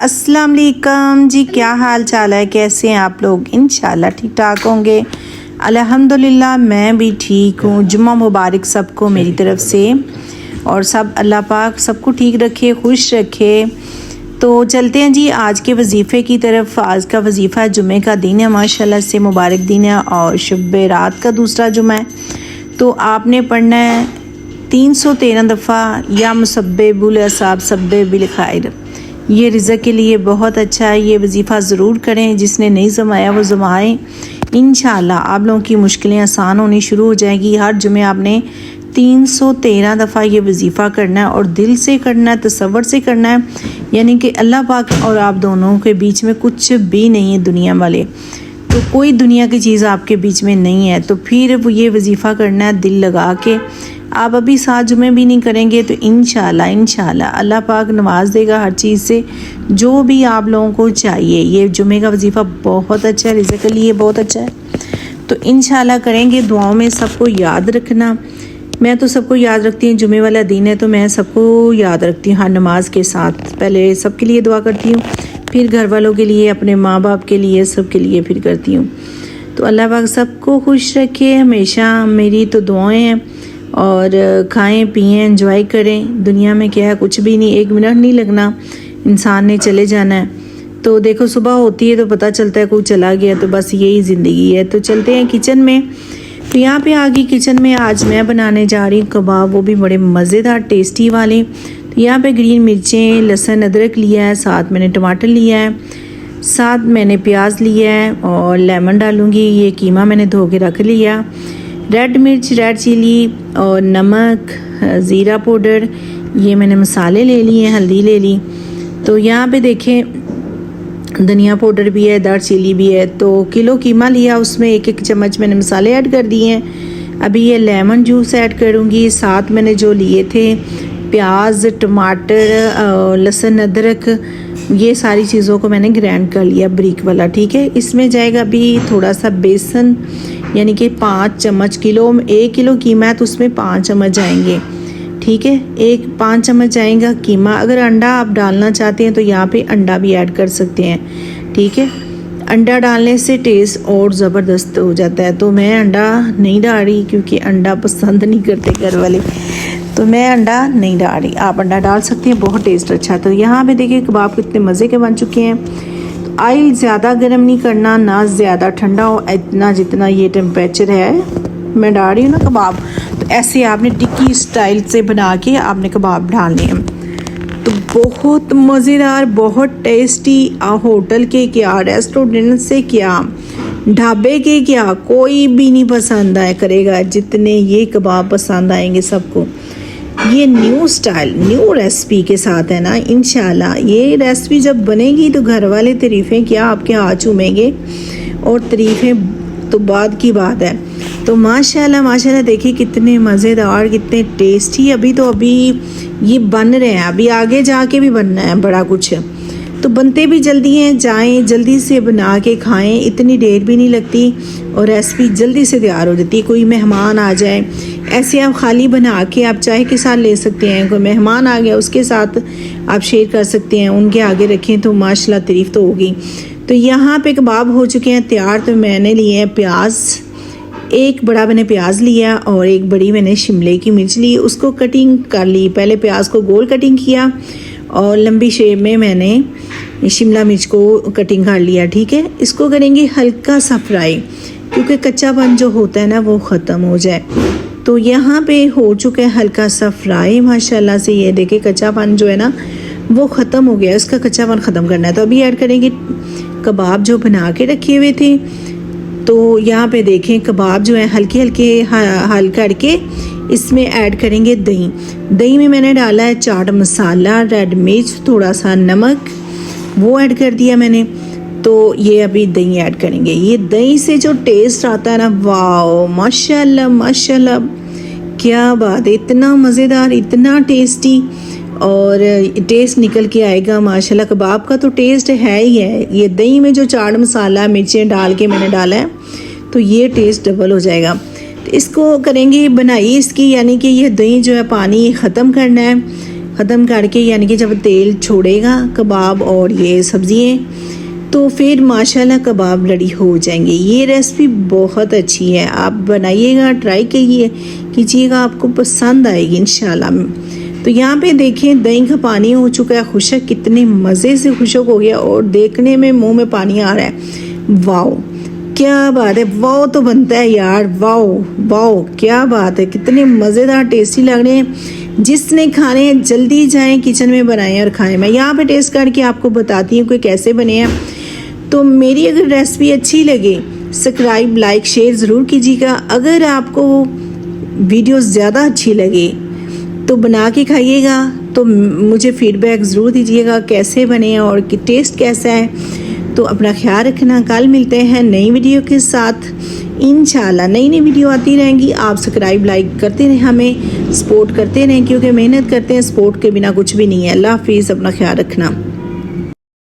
अस्सलाम वालेकुम जी, क्या हाल चाल है, कैसे हैं आप लोग। इंशाल्लाह ठीक ठाक होंगे। अल्हम्दुलिल्लाह मैं भी ठीक हूँ। जुम्मा मुबारक सबको मेरी तरफ से, और सब अल्लाह पाक सबको ठीक रखे, खुश रखे। तो चलते हैं जी आज के वजीफ़े की तरफ। आज का वजीफ़ा जुम्मे का दिन है, माशाल्लाह से मुबारक दिन है और शुभ रात का दूसरा जुम्मा है। तो आपने पढ़ना है 313 दफ़ा या मुसब्बिबुल असाब सब्बिबिल खैर। ये रिज़्क़ के लिए बहुत अच्छा है। ये वजीफ़ा ज़रूर करें, जिसने नहीं जमाया वो जमाएं। इंशाअल्लाह आप लोगों की मुश्किलें आसान होनी शुरू हो जाएगी। हर जुमे आपने 313 दफ़ा ये वजीफ़ा करना है और दिल से करना है, तसव्वुर से करना है, यानी कि अल्लाह पाक और आप दोनों के बीच में कुछ भी नहीं है दुनिया वाले। तो कोई दुनिया की चीज़ आपके बीच में नहीं है, तो फिर वो ये वजीफ़ा करना है दिल लगा के। आप अभी 7 जुमे भी नहीं करेंगे तो इंशाअल्लाह अल्लाह पाक नवाज देगा हर चीज़ से, जो भी आप लोगों को चाहिए। ये जुमे का वजीफ़ा बहुत अच्छा है, रिज़्क़ के लिए बहुत अच्छा है। तो इंशाअल्लाह करेंगे। दुआओं में सबको याद रखना। मैं तो सबको याद रखती हूँ, जुमे वाला दिन है तो मैं सबको याद रखती हूँ हर नमाज के साथ। पहले सबके लिए दुआ करती हूँ, फिर घर वालों के लिए, अपने माँ बाप के लिए, सबके लिए फिर करती हूँ। तो अल्लाह पाक सबको खुश रखे हमेशा, मेरी तो दुआएं हैं। और खाएं पिएं एंजॉय करें। दुनिया में क्या है, कुछ भी नहीं, 1 मिनट नहीं लगना, इंसान ने चले जाना है। तो देखो सुबह होती है तो पता चलता है कोई चला गया, तो बस यही ज़िंदगी है। तो चलते हैं किचन में। तो यहाँ पे आ गई किचन में। आज मैं बनाने जा रही हूँ कबाब, वो भी बड़े मज़ेदार टेस्टी वाले। तो यहाँ पे ग्रीन मिर्चें, लहसुन, अदरक लिया है, साथ मैंने टमाटर लिया है, साथ मैंने प्याज लिया है और लेमन डालूँगी। ये कीमा मैंने धो के रख लिया। रेड मिर्च, रेड चिली और नमक, ज़ीरा पाउडर, ये मैंने मसाले ले लिए, हल्दी ले ली। तो यहाँ पे देखें धनिया पाउडर भी है, दार चिली भी है। तो किलो कीमा लिया, उसमें 1-1 चम्मच मैंने मसाले ऐड कर दिए हैं। अभी ये लेमन जूस ऐड करूँगी। साथ मैंने जो लिए थे प्याज, टमाटर, लहसुन, अदरक, ये सारी चीज़ों को मैंने ग्राइंड कर लिया बारीक वाला। ठीक है, इसमें जाएगा अभी थोड़ा सा बेसन, यानी कि 5 चम्मच। 1 किलो कीमा है तो उसमें 5 चम्मच जाएंगे। ठीक है, 5 चम्मच जाएगा कीमा। अगर अंडा आप डालना चाहते हैं तो यहाँ पे अंडा भी ऐड कर सकते हैं। ठीक है, अंडा डालने से टेस्ट और ज़बरदस्त हो जाता है। तो मैं अंडा नहीं डाल रही क्योंकि अंडा पसंद नहीं करते घर वाले, तो मैं अंडा नहीं डाल रही। आप अंडा डाल सकते हैं, बहुत टेस्ट अच्छा। तो यहाँ पे देखिए कबाब कितने मज़े के बन चुके हैं। तो ऑयल ज़्यादा गर्म नहीं करना, ना ज़्यादा ठंडा हो, इतना जितना ये टेम्परेचर है मैं डाल रही हूँ ना कबाब। तो ऐसे आपने टिक्की स्टाइल से बना के आपने कबाब डालने हैं। तो बहुत मज़ेदार, बहुत टेस्टी। होटल के क्या, रेस्टोरेंट से क्या, ढाबे के क्या, कोई भी नहीं पसंद आया करेगा जितने ये कबाब पसंद आएंगे सबको। ये न्यू स्टाइल, न्यू रेसिपी के साथ है ना। इंशाल्लाह ये रेसिपी जब बनेगी तो घर वाले तारीफ़ें क्या आपके हाथ चूमेंगे, और तारीफ़ें तो बाद की बात है। तो माशाल्लाह देखिए कितने मज़ेदार, कितने टेस्टी। अभी ये बन रहे हैं, अभी आगे जाके भी बनना है बड़ा कुछ। तो बनते भी जल्दी हैं, जाएं जल्दी से बना के खाएं, इतनी देर भी नहीं लगती और रेसिपी जल्दी से तैयार हो जाती है। कोई मेहमान आ जाए, ऐसे आप खाली बना के आप चाय के साथ ले सकते हैं। कोई मेहमान आ गया उसके साथ आप शेयर कर सकते हैं, उनके आगे रखें तो माशाल्लाह तारीफ़ तो होगी। तो यहाँ पे कबाब हो चुके हैं तैयार। तो मैंने लिए हैं प्याज, 1 बड़ा मैंने प्याज लिया और 1 बड़ी मैंने शिमले की मिर्च ली, उसको कटिंग कर ली। पहले प्याज को गोल कटिंग किया और लंबी शेप में मैंने शिमला मिर्च को कटिंग कर लिया। ठीक है, इसको करेंगे हल्का सा फ्राई, क्योंकि कच्चापन जो होता है ना वो ख़त्म हो जाए। तो यहाँ पे हो चुका है हल्का सा फ्राई माशाल्लाह से। ये देखिए कच्चापन जो है ना वो ख़त्म हो गया, इसका कच्चापन ख़त्म करना है। तो अभी ऐड करेंगे कबाब जो बना के रखे हुए थे। तो यहाँ पे देखें कबाब जो है हल्के हल्के हल करके इसमें ऐड करेंगे दही। दही में मैंने डाला है चाट मसाला, रेड मिर्च, थोड़ा सा नमक, वो ऐड कर दिया मैंने। तो ये अभी दही ऐड करेंगे। ये दही से जो टेस्ट आता है ना, वाओ माशाल्लाह क्या बात है, इतना मज़ेदार, इतना टेस्टी, और टेस्ट निकल के आएगा माशाल्लाह। कबाब का तो टेस्ट है ही है, ये दही में जो चाट मसाला मिर्चें डाल के मैंने डाला है तो ये टेस्ट डबल हो जाएगा। तो इसको करेंगे बनाई इसकी, यानी कि ये दही जो है पानी ख़त्म करना है। ख़त्म करके, यानी कि जब तेल छोड़ेगा कबाब और ये सब्ज़ियाँ, तो फिर माशाल्लाह कबाब रेडी हो जाएंगे। ये रेसिपी बहुत अच्छी है, आप बनाइएगा, ट्राई कीजिएगा, आपको पसंद आएगी इंशाल्लाह। तो यहाँ पे देखें दही का पानी हो चुका है खुशक, कितने मज़े से खुशक हो गया और देखने में मुंह में पानी आ रहा है। वाओ क्या बात है, वाओ तो बनता है यार, वाओ वाओ क्या बात है, कितने मज़ेदार टेस्टी लग रहे हैं। जिसने खाने हैं जल्दी जाएं किचन में बनाएं और खाएं। मैं यहाँ पे टेस्ट करके आपको बताती हूँ कि कैसे बने हैं। तो मेरी अगर रेसिपी अच्छी लगे सब्सक्राइब लाइक शेयर ज़रूर कीजिएगा। अगर आपको वीडियो ज़्यादा अच्छी लगे तो बना के खाइएगा, तो मुझे फीडबैक ज़रूर दीजिएगा कैसे बने और कि टेस्ट कैसा है। तो अपना ख्याल रखना, कल मिलते हैं नई वीडियो के साथ इंशाल्लाह। नई वीडियो आती रहेंगी, आप सब्सक्राइब लाइक करते रहें, हमें सपोर्ट करते रहें, क्योंकि मेहनत करते हैं, सपोर्ट के बिना कुछ भी नहीं है। अल्लाह हाफिज़, अपना ख्याल रखना।